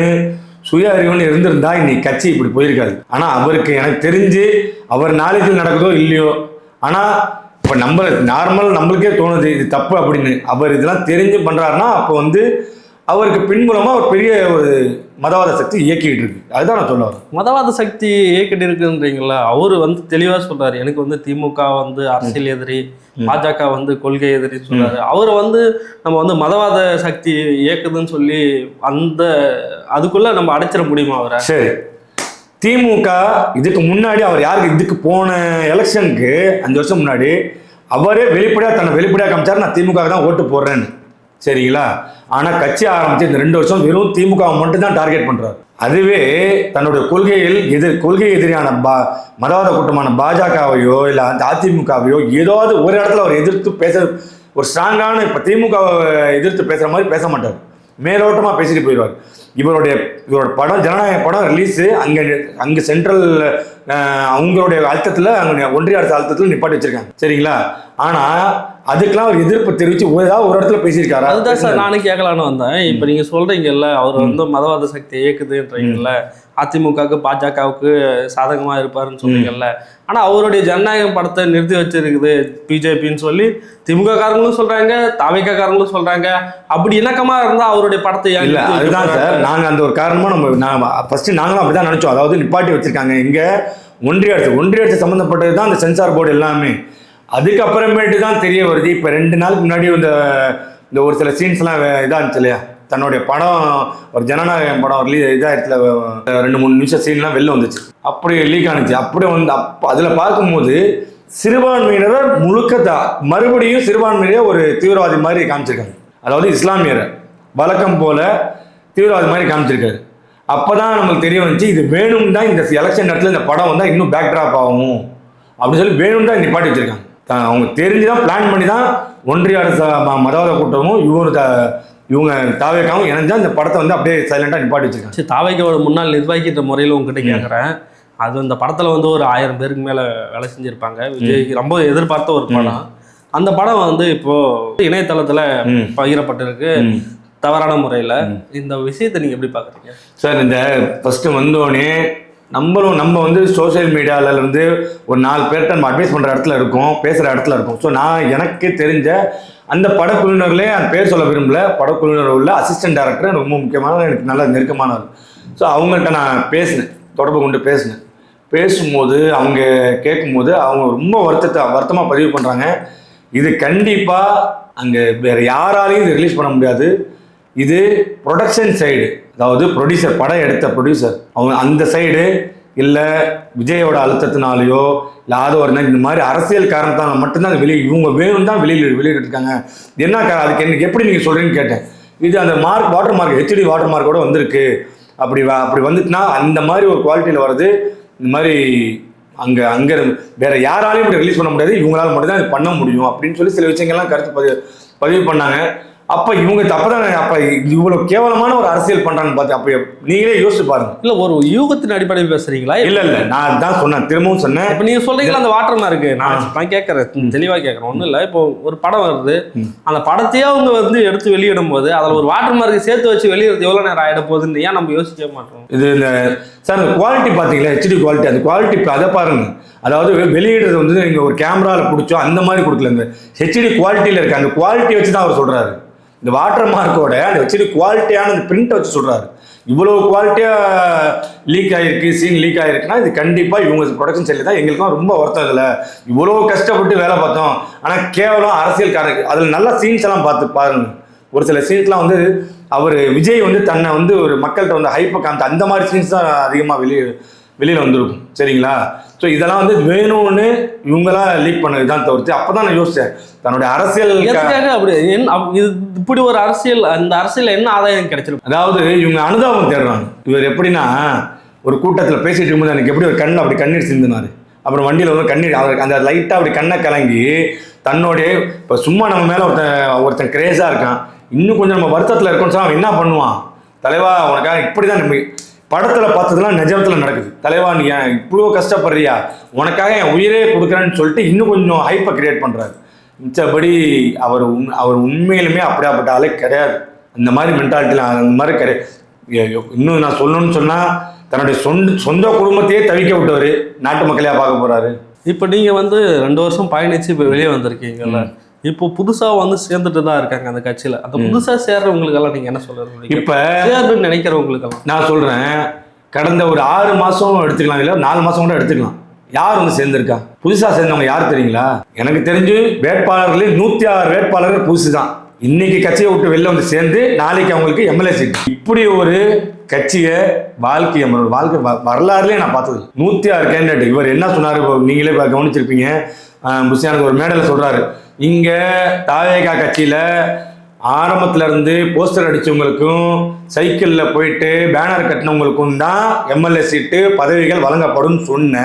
சுய அறிவுன்னு இருந்திருந்தா இன்னைக்கு கட்சி இப்படி போயிருக்காது. ஆனா அவருக்கு எனக்கு தெரிஞ்சு அவர் நாலேஜில் நடக்குதோ இல்லையோ, ஆனா இப்ப நம்மளுக்கே தோணுது இது தப்பு அப்படின்னு. அவர் இதெல்லாம் தெரிஞ்சு பண்றாருன்னா அப்போ வந்து அவருக்கு பின்புலமா ஒரு பெரிய ஒரு மதவாத சக்தி இயக்கிட்டு இருக்கு. அதுதான் நான் சொல்ல வரேன். மதவாத சக்தி இயக்கிட்டு இருக்குன்றீங்களா? அவரு வந்து தெளிவா சொல்றாரு, எனக்கு வந்து திமுக வந்து அரசியல் எதிரி, பாஜக வந்து கொள்கை எதிரி சொல்றாரு. அவர் வந்து நம்ம வந்து மதவாத சக்தி இயக்குதுன்னு சொல்லி அதுக்குள்ள நம்ம அடைச்சிட முடியுமா அவரை? சரி, திமுக இதுக்கு முன்னாடி அவர் யாருக்கு இதுக்கு போன எலெக்ஷனுக்கு 5 வருஷம் முன்னாடி அவரே தன்னை வெளிப்படையாக காமிச்சார், நான் திமுக தான் ஓட்டு போடுறேன்னு. சரிங்களா? ஆனால் கட்சி ஆரம்பிச்சு இந்த 2 வருஷம் வெறும் திமுக மட்டும் தான் டார்கெட் பண்றாரு. அதுவே தன்னுடைய கொள்கை எதிரியான மதவாத கூட்டமான பாஜகவையோ இல்லை அந்த அதிமுகவையோ ஏதாவது ஒரு இடத்துல அவர் எதிர்த்து பேச ஒரு ஸ்ட்ராங்கான இப்போ திமுகவை எதிர்த்து பேசுகிற மாதிரி பேச மாட்டார். மேலோட்டமாக பேசிட்டு போயிடுவார். இவரோட படம் ஜனநாயக படம் ரிலீஸு அங்கே சென்ட்ரல் அவங்களுடைய அழுத்தத்தில் அங்கே ஒன்றிய அரசு அழுத்தத்தில் நிப்பாட்டி வச்சிருக்காங்க. சரிங்களா? ஆனால் அதுக்கெல்லாம் அவர் எதிர்ப்பு தெரிவித்து ஏதாவது ஒரு இடத்துல பேசியிருக்காரு. அதுதான் சார் நானும் கேட்கலான்னு வந்தேன். இப்போ நீங்கள் சொல்கிறீங்கல்ல, அவர் வந்து மதவாத சக்தி இயக்குதுன்றீங்கல்ல, அதிமுகவுக்கு பாஜகவுக்கு சாதகமாக இருப்பாருன்னு சொல்றீங்கல்ல, ஆனால் அவருடைய ஜனநாயகம் படத்தை நிறுத்தி வச்சிருக்குது பிஜேபின்னு சொல்லி திமுக காரங்களும் சொல்கிறாங்க, தாவேகா காரங்களும் சொல்கிறாங்க. அப்படி இணக்கமாக இருந்தால் அவருடைய படத்தை இல்லை. அதுதான் சார், நாங்கள் அந்த ஒரு காரணமாக ஃபஸ்ட்டு நாங்களும் அப்படி தான் நினச்சோம். அதாவது நிப்பாட்டி வச்சுருக்காங்க இங்கே ஒன்றிய அரசு சம்மந்தப்பட்டது தான் அந்த சென்சார் போர்டு எல்லாமே. அதுக்கப்புறமேட்டு தான் தெரிய வருது. இப்போ 2 நாளுக்கு முன்னாடி இந்த ஒரு சில சீன்ஸ்லாம் இதாக இருந்துச்சு இல்லையா, தன்னுடைய படம் ஒரு ஜனநாயகம் படம் இதாகிடுச்சுல, 2-3 நிமிஷம் சீன்லாம் வெளில வந்துச்சு, அப்படி லீக் ஆனிச்சு. அப்படியே அதில் பார்க்கும்போது சிறுபான்மையினரை மறுபடியும் சிறுபான்மையினரை ஒரு தீவிரவாதி மாதிரி காமிச்சிருக்காங்க. அதாவது இஸ்லாமியரை வழக்கம் போல தீவிரவாதி மாதிரி காமிச்சிருக்காரு. அப்பதான் நமக்கு தெரிய வந்துச்சு இது வேணும் தான் இந்த எலெக்ஷன் நேரத்தில் இந்த படம் வந்தால் இன்னும் பேக் ட்ராப் ஆகும் அப்படின்னு சொல்லி வேணும் தான் நிப்பாட்டி வச்சிருக்காங்க. அவங்க தெரிஞ்சுதான் பிளான் பண்ணி தான் ஒன்றிய அரசு மதவாத கூட்டமும் இவங்க தாவேக்காவும் இணைஞ்சா இந்த படத்தை வந்து அப்படியே சைலண்டாக நிப்பாட்டி வச்சிருக்காங்க. சரி, தாவேக்காவோட முன்னாள் நிர்வாகிக்கிற முறையில் உங்ககிட்ட கேட்குறேன். அது இந்த படத்தில் வந்து ஒரு 1000 பேருக்கு மேலே வேலை செஞ்சுருப்பாங்க. விஜய் ரொம்ப எதிர்பார்த்த ஒரு படம். அந்த படம் வந்து இப்போ இணையதளத்தில் பகிரப்பட்டிருக்கு தவறான முறையில். இந்த விஷயத்தை நீங்கள் எப்படி பார்க்குறீங்க சார்? இந்த ஃபஸ்ட்டு வந்தோடனே நம்ம வந்து சோஷியல் மீடியாவில் இருந்து ஒரு 4 பேர்கிட்ட நம்ம அட்வைஸ் பண்ணுற இடத்துல இருக்கோம், பேசுகிற இடத்துல இருக்கோம். ஸோ நான் எனக்கு தெரிஞ்ச அந்த படக்குழுவினர்களே அந்த பேர் சொல்ல விரும்பல, படக்குழுவினர் உள்ள அசிஸ்டன்ட் டைரக்டர் எனக்கு ரொம்ப முக்கியமான, எனக்கு நல்ல நெருக்கமானவர். ஸோ அவங்கள்ட்ட நான் பேசினேன், தொடர்பு கொண்டு பேசினேன். பேசும்போது அவங்க கேட்கும்போது அவங்க ரொம்ப வருத்தமாக பதிவு பண்ணுறாங்க. இது கண்டிப்பாக அங்கே வேறு யாராலையும் இது ரிலீஸ் பண்ண முடியாது. இது ப்ரொடக்ஷன் சைடு, அதாவது ப்ரொடியூசர், படம் எடுத்த ப்ரொடியூசர் அவங்க அந்த சைடு இல்லை விஜயோட அழுத்தத்தினாலேயோ இல்லை ஆதவர்னா இந்த மாதிரி அரசியல் காரணத்தால் மட்டும்தான் அது இவங்க வேணும் தான் வெளியிட்டிருக்காங்க. என்ன அதுக்கு எனக்கு எப்படி நீங்கள் சொல்கிறீங்கன்னு கேட்டேன். இது அந்த வாட்டர் மார்க் HD வாட்டர் மார்க்கோட வந்திருக்கு. அப்படி வந்துட்டுனா அந்த மாதிரி ஒரு குவாலிட்டியில் வருது. இந்த மாதிரி அங்கே வேற யாராலையும் இப்படி ரிலீஸ் பண்ண முடியாது, இவங்களால மட்டும் தான் இது பண்ண முடியும் அப்படின்னு சொல்லி சில விஷயங்கள்லாம் கருத்து பதிவு பண்ணாங்க. அப்போ இவங்க தப்பதான், அப்போ இவ்வளோ கேவலமான ஒரு அரசியல் பண்ணுறான்னு பார்த்து அப்போ நீங்களே யோசிச்சு பாருங்க. இல்லை, ஒரு யூகத்தின் அடிப்படையில் பேசுறீங்களா? இல்லை நான் தான் சொன்னேன், திரும்பவும் சொன்னேன். இப்போ நீங்கள் சொல்றீங்களா அந்த வாட்டர் மார்க்கு, நான் கேட்குறேன், தெளிவாக கேட்குறேன். ஒன்றும் இல்லை, இப்போ ஒரு படம் வருது, அந்த படத்தையே அவங்க வந்து எடுத்து வெளியிடும் போது அதில் ஒரு வாட்டர் மார்க்கு சேர்த்து வச்சு வெளியிடுறது எவ்வளோ நேரம் ஆகிட போகுதுன்னு ஏன் நம்ம யோசிக்க மாட்டோம்? இது இந்த சார் அந்த குவாலிட்டி பார்த்தீங்களா, HD குவாலிட்டி, அந்த குவாலிட்டி அதை பாருங்க. அதாவது வெளியிடுறது வந்து நீங்கள் ஒரு கேமராவில் பிடிச்சோ அந்த மாதிரி கொடுக்கல, இந்த HD குவாலிட்டியில் இருக்கு. அந்த குவாலிட்டி வச்சு தான் அவர் சொல்கிறாரு. இந்த வாட்டர் மார்க்கோட அந்த HD குவாலிட்டியான அந்த பிரிண்ட்டை வச்சு சொல்கிறாரு. இவ்வளோ குவாலிட்டியாக லீக் ஆகிருக்கு, சீன் லீக் ஆகிருக்குன்னா இது கண்டிப்பாக இவங்க ப்ரொடக்ஷன் சைடில் தான். எங்களுக்கும் ரொம்ப வருத்தம் இதில். இவ்வளோ கஷ்டப்பட்டு வேலை பார்த்தோம், ஆனால் கேவலம் அரசியல்காரருக்கு. அதில் நல்ல சீன்ஸ் எல்லாம் பாருங்க. ஒரு சில சீன்ஸ்லாம் வந்து அவர் விஜய் வந்து தன்னை வந்து ஒரு மக்கள்கிட்ட வந்து ஹைப்பை காமித்து அந்த மாதிரி சீன்ஸ் தான் அதிகமாக வெளியில் வந்திருக்கும். சரிங்களா? ஸோ இதெல்லாம் வந்து வேணும்னு இவங்களாம் லீக் பண்ணது தான் தவிர்த்து. அப்போ தான் நான் யோசித்தேன், தன்னுடைய அரசியல் அப்படி இப்படி ஒரு அரசியல், அந்த அரசியல் என்ன ஆதாயம் கிடைச்சிருக்கும்? அதாவது இவங்க அனுதாபம் தேடுறாங்க. இவர் எப்படின்னா ஒரு கூட்டத்தில் பேசிட்டு இருக்கும்போது எனக்கு எப்படி ஒரு அப்படி கண்ணீர் சிந்தினார். அப்புறம் வண்டியில் வந்து கண்ணீர், அவருக்கு அந்த லைட்டாக அப்படி கண்ணை கலங்கி தன்னோடைய இப்போ சும்மா நம்ம மேலே ஒருத்தன் கிரேஸாக இருக்கான், இன்னும் கொஞ்சம் நம்ம வருத்தத்தில் இருக்கோம்னு சொன்னால் அவன் என்ன பண்ணுவான்? தலைவா உனக்காக இப்படி தான் நம்ம படத்தில் பார்த்ததுலாம் நிஜத்தில் நடக்குது. தலைவா நீ ஏன் இவ்வளோ கஷ்டப்படுறியா, உனக்காக என் உயிரே கொடுக்குறேன்னு சொல்லிட்டு இன்னும் கொஞ்சம் ஹைப்பை கிரியேட் பண்ணுறாரு. மிச்சபடி அவர் உண்மையிலுமே அப்படியாப்பட்ட ஆளே கிடையாது. அந்த மாதிரி மென்டாலிட்டியில் அந்த மாதிரி கிடையாது. இன்னும் நான் சொல்லணும்னு சொன்னால் தன்னுடைய சொந்த குடும்பத்தையே தவிக்க விட்டவர் நாட்டு மக்களையா பார்க்க போகிறாரு. இப்போ நீங்கள் வந்து 2 வருஷம் பயணித்து இப்போ வெளியே வந்திருக்கீங்கல்ல, இப்போ புதுசாக வந்து சேர்ந்துட்டு தான் இருக்காங்க அந்த கட்சியில். அந்த புதுசாக சேர்றவங்களுக்கெல்லாம் நீங்கள் என்ன சொல்கிறீங்க? இப்போ சேர்ந்துன்னு நினைக்கிறவங்களுக்கெல்லாம் நான் சொல்கிறேன், கடந்த ஒரு 6 மாதம் எடுத்துக்கலாம், இல்லை 4 மாதம் கூட எடுத்துக்கலாம். யார் வந்து சேர்ந்துருக்கா? புதுசாக சேர்ந்தவங்க யார் தெரியுங்களா? எனக்கு தெரிஞ்சு வேட்பாளர்களே 106 வேட்பாளர்கள் புதுசு தான். இன்னைக்கு கட்சியை விட்டு வெளில வந்து சேர்ந்து நாளைக்கு அவங்களுக்கு MLA சீட். இப்படி ஒரு கட்சியை வாழ்க்கை வரலாறுலேயே நான் பார்த்தது 106 கேண்டிடேட். இவர் என்ன சொன்னார் நீங்களே கவனிச்சிருப்பீங்க. புஷியானந்த் ஒரு மேடையில் சொல்கிறாரு, இங்கே தாவேகா கட்சியில் ஆரம்பத்தில் இருந்து போஸ்டர் அடித்தவங்களுக்கும் சைக்கிளில் போயிட்டு பேனர் கட்டினவங்களுக்கும் தான் MLA சீட்டு பதவிகள் வழங்கப்படும் சொன்ன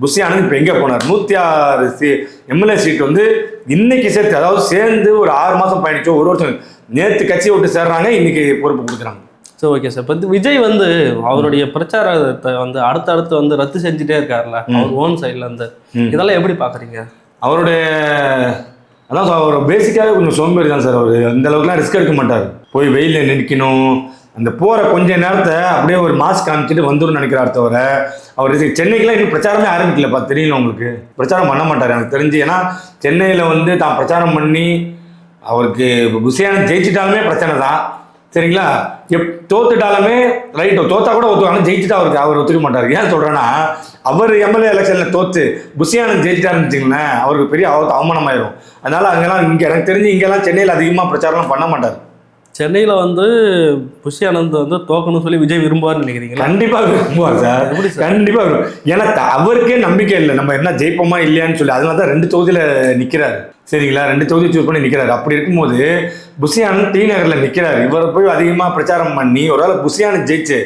புஷியானந்த் இப்போ எங்கே போனார்? 106 MLA சீட் வந்து இன்னைக்கு சேர்த்து, அதாவது சேர்ந்து ஒரு 6 மாதம் பயணிச்சோம், 1 வருஷம். நேற்று கட்சியை விட்டு சேர்றாங்க, இன்னைக்கு பொறுப்பு கொடுக்குறாங்க. சரி, ஓகே சார். இப்போ விஜய் வந்து அவருடைய பிரச்சாரத்தை வந்து அடுத்தடுத்து வந்து ரத்து செஞ்சுட்டே இருக்காருல்ல, அவர் ஓன் சைட்ல இருந்து, இதெல்லாம் எப்படி பார்க்குறீங்க? அவருடைய அதான் சார், அவர் பேசிக்காகவே கொஞ்சம் சோம்பேறி தான் சார். அவர் அந்த அளவுக்குலாம் ரிஸ்க் எடுக்க மாட்டார். போய் வெயிலில் நிற்கணும், அந்த போகிற கொஞ்ச நேரத்தை அப்படியே ஒரு மாஸ்க் காமிச்சிட்டு வந்துடும் நினைக்கிறார் தவிர அவர் சென்னைக்கெலாம் இன்னும் பிரச்சாரமே ஆரம்பிக்கலப்பா. தெரியல உங்களுக்கு, பிரச்சாரம் பண்ண மாட்டார் எனக்கு தெரிஞ்சு. ஏன்னா சென்னையில் வந்து தான் பிரச்சாரம் பண்ணி அவருக்கு புஷியானந்த் ஜெயிச்சிட்டாலுமே பிரச்சனை தான். சரிங்களா? தோத்துட்டாலுமே ரைட்டோ, தோத்தா கூட ஒத்துவாங்க, ஜெயிச்சுட்டா அவர் ஒத்துக்க மாட்டார். ஏன் சொல்கிறேன்னா, அவர் MLA எலெக்ஷனில் தோத்து புஷியானந்த் ஜெயிச்சிட்டாருன்னு வச்சுங்களேன், அவருக்கு பெரிய அவமானமாயிரும். அதனால் அங்கெல்லாம் இங்கே எனக்கு தெரிஞ்சு இங்கெல்லாம் சென்னையில் அதிகமாக பிரச்சாரம் பண்ண மாட்டார். சென்னையில் வந்து புஷியானந்த் வந்து தோக்கணும்னு சொல்லி விஜய் விரும்புவார்னு நினைக்கிறீங்களா? கண்டிப்பாக விரும்புவார் சார், கண்டிப்பாக விரும்பும். ஏன்னா அவருக்கே நம்பிக்கை இல்லை நம்ம என்ன ஜெயிப்போமா இல்லையான்னு சொல்லி. அதனால தான் 2 தொகுதியில் நிற்கிறாரு. சரிங்களா? 2 தொகுதி சூஸ் பண்ணி நிற்கிறாரு. அப்படி இருக்கும்போது புஷியானந்த் T நகரில் நிற்கிறாரு. இவரை போய் அதிகமாக பிரச்சாரம் பண்ணி ஒருவேளை புஷியானந்த் ஜெயிச்சு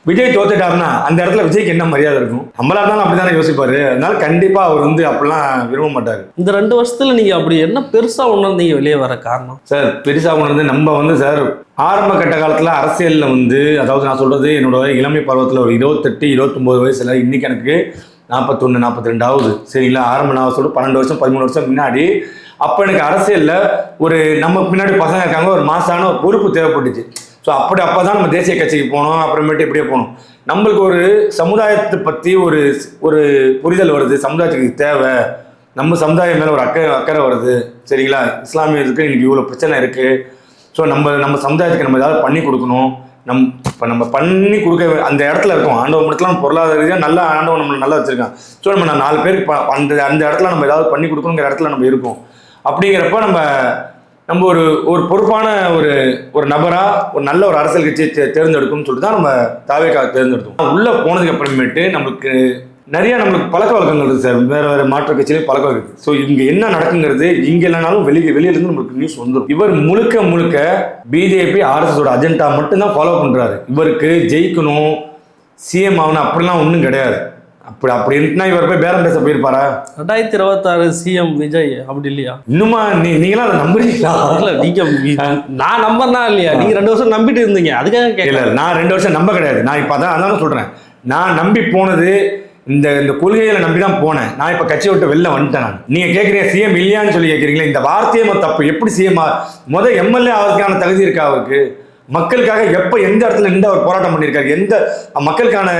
விஜய் தோத்துட்டாருன்னா அந்த இடத்துல விஜய்க்கு என்ன மரியாதை இருக்கும்? நம்மளா இருந்தாலும் அப்படிதானே யோசிப்பாரு. அதனால கண்டிப்பா அவர் வந்து அப்படிலாம் விரும்ப மாட்டாரு. இந்த 2 வருஷத்துல நீங்க அப்படி என்ன பெருசா உணர்ந்தீங்க வெளியே வர காரணம்? சார் பெருசா உணர்ந்து நம்ம வந்து சார் ஆரம்ப கட்ட காலத்துல அரசியல்ல வந்து, அதாவது நான் சொல்றது என்னோட இளமை பருவத்துல ஒரு 28 29 வயசுல, இன்னைக்கு எனக்கு 41 42 ஆகுது சரிங்களா. ஆரம்ப நான் சொல்ற 12 வருஷம் 13 வருஷம் முன்னாடி அப்ப எனக்கு அரசியல்ல ஒரு நம்ம பின்னாடி பசங்க இருக்காங்க, ஒரு மாசான ஒரு பொறுப்பு தேவைப்பட்டுச்சு. ஸோ அப்பதான் நம்ம தேசிய கட்சிக்கு போனோம், அப்புறமேட்டு இப்படியே போனோம். நம்மளுக்கு ஒரு சமுதாயத்தை பற்றி ஒரு புரிதல் வருது, சமுதாயத்துக்கு தேவை, நம்ம சமுதாயம் மேலே ஒரு அக்கறை வருது சரிங்களா. இஸ்லாமியருக்கு இன்னைக்கு இவ்வளோ பிரச்சனை இருக்குது. ஸோ நம்ம சமுதாயத்துக்கு நம்ம ஏதாவது பண்ணி கொடுக்கணும். இப்போ நம்ம பண்ணி கொடுக்க அந்த இடத்துல இருக்கோம். ஆண்டவன் இடத்துல பொருளாதார ரீதியாக நல்ல ஆண்டவன் நம்மளை நல்லா வச்சுருக்கான். ஸோ நம்ம 4 பேருக்கு அந்த இடத்துல நம்ம ஏதாவது பண்ணி கொடுக்கணுங்கிற இடத்துல நம்ம இருக்கோம். அப்படிங்கிறப்ப நம்ம ஒரு பொறுப்பான ஒரு நபரா ஒரு நல்ல ஒரு அரசியல் கட்சியை தேர்ந்தெடுக்கணும்னு சொல்லிட்டு தான் நம்ம தாவேக்காவை தேர்ந்தெடுத்தோம். உள்ள போனதுக்கு அப்புறமேட்டு நம்மளுக்கு பழக்க வழக்கங்கள் இருக்குது சார். வேற மாற்று கட்சியிலே பழக்கம் இருக்குது. ஸோ இங்க என்ன நடக்குங்கிறது இங்க இல்லைனாலும் வெளியிலிருந்து நம்மளுக்கு நியூஸ் வந்துடும். இவர் முழுக்க பிஜேபி RSS அஜெண்டா மட்டும்தான் ஃபாலோ பண்றாரு. இவருக்கு ஜெயிக்கணும், சிஎம் ஆகணும் அப்படிலாம் ஒன்றும் கிடையாது. அப்படி இருக்குன்னா இவர் போய் பேரம் பேச போயிருப்பாரா? 2026 சிஎம் விஜய் அப்படி இல்லையா? இன்னுமா நீங்களாம் அதை நம்புறீங்களா? இல்ல நீங்க நான் நம்பனா இல்லையா? நீங்க 2 வருஷம் நம்பிட்டு இருந்தீங்க, அதுக்காக கேட்கல. நான் 2 வருஷம் நம்ப கிடையாது. நான் இப்ப அதான் சொல்றேன். நான் நம்பி போனது இந்த கொள்கைகளை நம்பி தான் போனேன். நான் இப்ப கட்சியை விட்டு வெளில வந்துட்டேன். நீங்க கேட்குறீங்க சிஎம் இல்லையான்னு சொல்லி கேட்குறீங்களா? இந்த வார்த்தையே தப்பு. எப்படி சிஎம் எம்எல்ஏ ஆகிறதுக்கான தகுதி இருக்கா அவருக்கு? மக்களுக்காக எந்த இடத்துல நின்று அவர் போராட்டம் பண்ணியிருக்காரு? எந்த மக்களுக்கான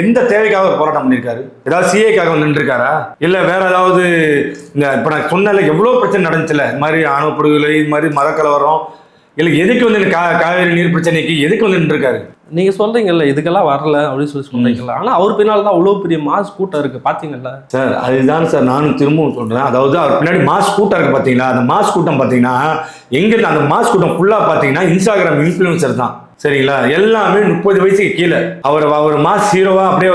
எந்த தேவைக்காக அவர் போராட்டம் பண்ணியிருக்காரு? ஏதாவது சிஏக்காக நின்றுருக்காரா? இல்ல வேற ஏதாவது இப்ப நான் சொன்னல எவ்வளவு பிரச்சனை நடந்துச்சுல, இது மாதிரி ஆணவ படுகொலை, இது மாதிரி மதக்கலவரம், இல்ல எதுக்கு வந்து காவேரி நீர் பிரச்சனைக்கு எதுக்கு வந்து நின்றுருக்காரு? நீங்க சொல்றீங்கல்ல இதுக்கெல்லாம் வரல அப்படின்னு சொல்றீங்கல்ல, ஆனா அவர் பின்னால் தான் அவ்வளவு பெரிய மாஸ் கூட்டம் இருக்கு பாத்தீங்கல்ல சார். அதுதான் சார் நானும் திரும்பவும் சொல்றேன். அதாவது அவர் பின்னாடி மாஸ் கூட்டம் இருக்கு பாத்தீங்களா. அந்த மாஸ் கூட்டம் பாத்தீங்கன்னா எங்க இருந்து அந்த மாஸ் கூட்டம் ஃபுல்லா பாத்தீங்கன்னா இன்ஸ்டாகிராம் இன்ஃபுளுசர் தான் சரிங்களா. எல்லாமே 30 வயசுக்கு கீழே. அவர் மாஸ் ஹீரோவா அப்படியே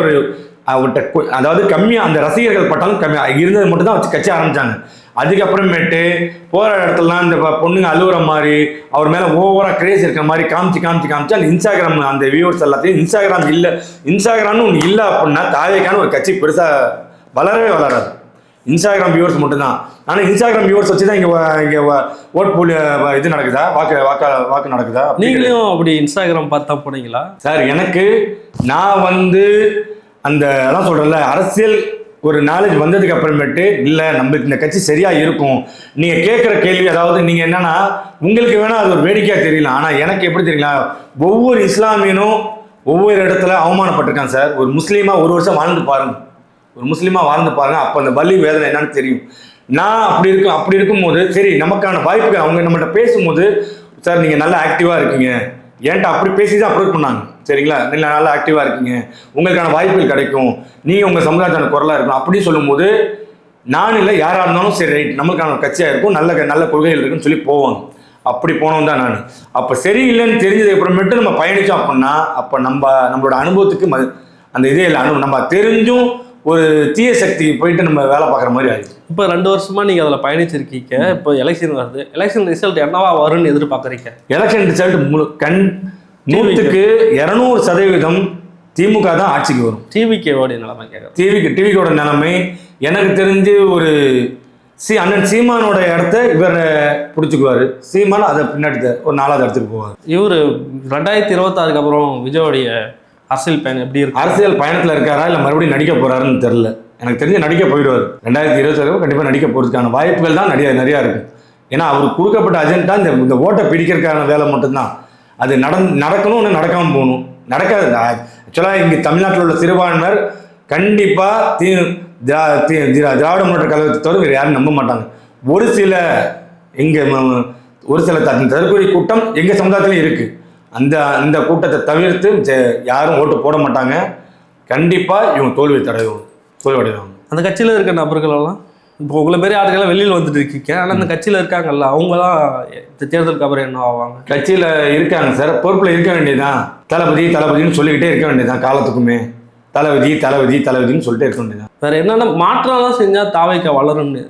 அவர்கிட்ட அதாவது கம்மியா அந்த ரசிகர்கள் பட்டாலும் கம்மியா இருந்தது மட்டும் தான் வச்சு கட்சி ஆரம்பிச்சாங்க. அதுக்கப்புறமேட்டு போகிற இடத்துலலாம் இந்த பொண்ணுங்க அழுகுற மாதிரி, அவர் மேலே ஓவராக கிரேஸ் இருக்கிற மாதிரி காமிச்சு அந்த இன்ஸ்டாகிராம் அந்த வியூவர்ஸ் எல்லாத்தையும் இன்ஸ்டாகிராம்னு ஒன்று இல்லை அப்படின்னா தாவேக்கான ஒரு கட்சி பெருசாக வளரவே வளராது. இன்ஸ்டாகிராம் வியூவர்ஸ் மட்டும்தான். ஆனால் இன்ஸ்டாகிராம் வியூவர்ஸ் வச்சு தான் இங்கே ஓட் போல் இது நடக்குதா, வாக்கு நடக்குதா? நீங்களும் அப்படி இன்ஸ்டாகிராம் பார்த்தா போனீங்களா சார்? நான் அந்த அதான் சொல்கிறேன்ல, அரசியல் ஒரு நாலேஜ் வந்ததுக்கு அப்புறமேட்டு இல்லை நம்மளுக்கு இந்த கட்சி சரியா இருக்கும். நீங்க கேட்குற கேள்வி அதாவது நீங்க என்னன்னா உங்களுக்கு வேணா அது ஒரு வேடிக்கையா தெரியலாம். ஆனா எனக்கு எப்படி தெரியல, ஒவ்வொரு இஸ்லாமியனும் ஒவ்வொரு இடத்துல அவமானப்பட்டிருக்கான் சார். ஒரு முஸ்லீமா ஒரு வருஷம் வாழ்ந்து பாருங்க, அப்போ அந்த வலி வேதனை என்னன்னு தெரியும். நான் அப்படி இருக்கும்போது சரி நமக்கான வாய்ப்புகள் அவங்க நம்மகிட்ட பேசும்போது, சார் நீங்க நல்லா ஆக்டிவா இருக்கீங்க, ஏன்ட்ட அப்படி பேசி தான் அப்ரோச் பண்ணாங்க சரிங்களா. இல்லை நல்லா ஆக்டிவாக இருக்கீங்க, உங்களுக்கான வாய்ப்புகள் கிடைக்கும், நீங்கள் உங்கள் சமுதாயத்தான குரலாக இருக்கணும் அப்படின்னு சொல்லும்போது நான் இல்லை யாராக இருந்தாலும் சரி ரைட் நம்மளுக்கான கட்சியாக இருக்கும், நல்ல கொள்கைகள் இருக்குன்னு சொல்லி போவாங்க. அப்படி போனவன் தான் நான். அப்போ சரியில்லைன்னு தெரிஞ்சதுக்கு அப்புறமேட்டு நம்ம பயணித்தோம் அப்படின்னா அப்போ நம்மளோட அனுபவத்துக்கு அந்த இதே இல்லை. நம்ம தெரிஞ்சும் ஒரு தீய சக்தி போயிட்டு நம்ம வேலை பார்க்குற மாதிரி ஆயிடுச்சு. இப்போ 2 வருஷமா நீங்க அதில் பயணிச்சிருக்கீங்க. இப்போ எலெக்ஷன் வருது, எலெக்ஷன் ரிசல்ட் என்னவா வரும்னு எதிர்பார்க்குறீங்க? எலெக்ஷன் ரிசல்ட் 100க்கு 200% திமுக தான் ஆட்சிக்கு வரும். டிவிகேவோட நிலைமை கேட்குறேன். டிவிக்கோட நிலைமை எனக்கு தெரிஞ்சு ஒரு அண்ணன் சீமானோட இடத்த இவர் பிடிச்சிக்குவாரு. சீமான் அதை பின்னாடி ஒரு 4வது இடத்துக்கு போவார். இவர் 2026க்கு அப்புறம் விஜயோடைய அரசியல் பயணம் எப்படி இருக்கு? அரசியல் பயணத்தில் இருக்காரா இல்லை மறுபடியும் நடிக்க போறாருன்னு தெரியல. எனக்கு தெரிஞ்சு நடிக்க போயிடுவார். 2026 கண்டிப்பாக நடிக்க போறதுக்கான வாய்ப்புகள் தான் நிறையா இருக்கு. ஏன்னா அவருக்கு கொடுக்கப்பட்ட அஜெண்டா இந்த ஓட்டை பிடிக்கிறதுக்கான வேலை மட்டும்தான். அது நடக்கணும், ஒன்று நடக்காமல் போகணும். நடக்காது. ஆக்சுவலாக இங்கே தமிழ்நாட்டில் உள்ள சிறுபான்மையினர் கண்டிப்பாக திராவிட முன்னேற்ற கழகத்தை தவிர வேறு யாரும் நம்ப மாட்டாங்க. ஒரு சில தற்கொலை கூட்டம் எங்கள் சமுதாயத்திலையும் இருக்குது. அந்த கூட்டத்தை தவிர்த்து யாரும் ஓட்டு போட மாட்டாங்க. கண்டிப்பாக இவங்க தோல்வி அடைவாங்க. அந்த கட்சியில் இருக்க நபர்களெல்லாம் இப்போ உங்களை பெரிய ஆட்கள்லாம் வெளியில் வந்துட்டு இருக்கீங்க, ஆனால் அந்த கட்சியில் இருக்காங்கல்ல அவங்களாம் தேர்தலுக்கு அப்புறம் என்ன ஆவாங்க? கட்சியில் இருக்காங்க சார், பொறுப்பில் இருக்க வேண்டியதுதான். தளபதின்னு சொல்லிக்கிட்டே இருக்க வேண்டியதுதான். காலத்துக்குமே தளபதின்னு சொல்லிட்டே இருக்க வேண்டியதுதான். வேற என்னென்ன மாற்றம்லாம் செஞ்சால் தாவேக்கா வளரும்னு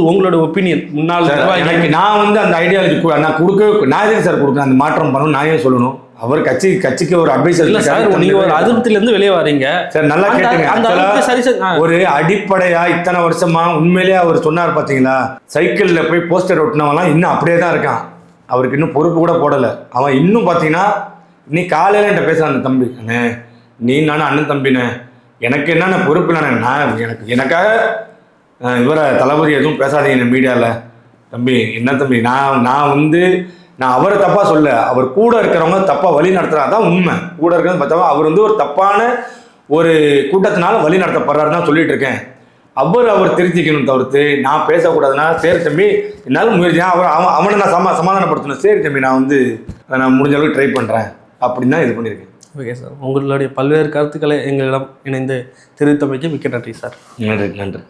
உங்களோட ஒப்பீனியன்? முன்னாள் எனக்கு நான் அந்த ஐடியாலஜி நான் எதுக்கு சார் கொடுக்குறேன்? அந்த மாற்றம் பண்ணணும் நான் ஏன் சொல்லணும்? அவர் கட்சிக்கு ஒரு அட்வைசர் இல்ல சார், நீங்க ஒரு அதிருப்தியில இருந்து வெளியே வரீங்க. சார் நல்லா அந்த கேட்டுங்க. அதிருப்தி சரி ஒரு அடிப்படையா இத்தனை வருஷமா உண்மையிலேயே அவர் சொன்னார் பாத்தீங்களா, சைக்கிள்ல போய் போஸ்டர் ஒட்டினவெல்லாம் இன்னும் அப்படியே தான் இருக்கான். அவருக்கு இன்னும் பொறுப்பு கூட போடல. அவன் இன்னும் பாத்தீங்கன்னா நீ காலையில என்கிட்ட பேசுற அந்த தம்பி, அண்ணே நீ நானும் அண்ணன் தம்பினே, எனக்கு என்னென்ன பொறுப்பு இல்லைண்ணே, நான் எனக்காக இவரை தளபதி எதுவும் பேசாதீங்க மீடியாவில் தம்பி, என்ன தம்பி, நான் அவரை தப்பா சொல்ல, அவர் கூட இருக்கிறவங்க தப்பா வழி நடத்துறா தான் உண்மை. கூட இருக்கிறது பார்த்தா அவர் ஒரு தப்பான ஒரு கூட்டத்தினால வழி நடத்தப்படுறாரு தான் சொல்லிட்டு இருக்கேன். அவர் திருத்திக்கணும் தவிர்த்து நான் பேசக்கூடாதுன்னா, சரி தம்பி என்னாலும் முயற்சி, அவனை நான் சமாதானப்படுத்தணும், சரி தம்பி நான் முடிஞ்ச அளவுக்கு ட்ரை பண்றேன் அப்படின்னு தான் இது பண்ணியிருக்கேன். ஓகே சார், உங்களுடைய பல்வேறு கருத்துக்களை எங்களிடம் இணைந்து தெரிவித்தமைக்கு மிக்க நன்றி சார். நன்றி.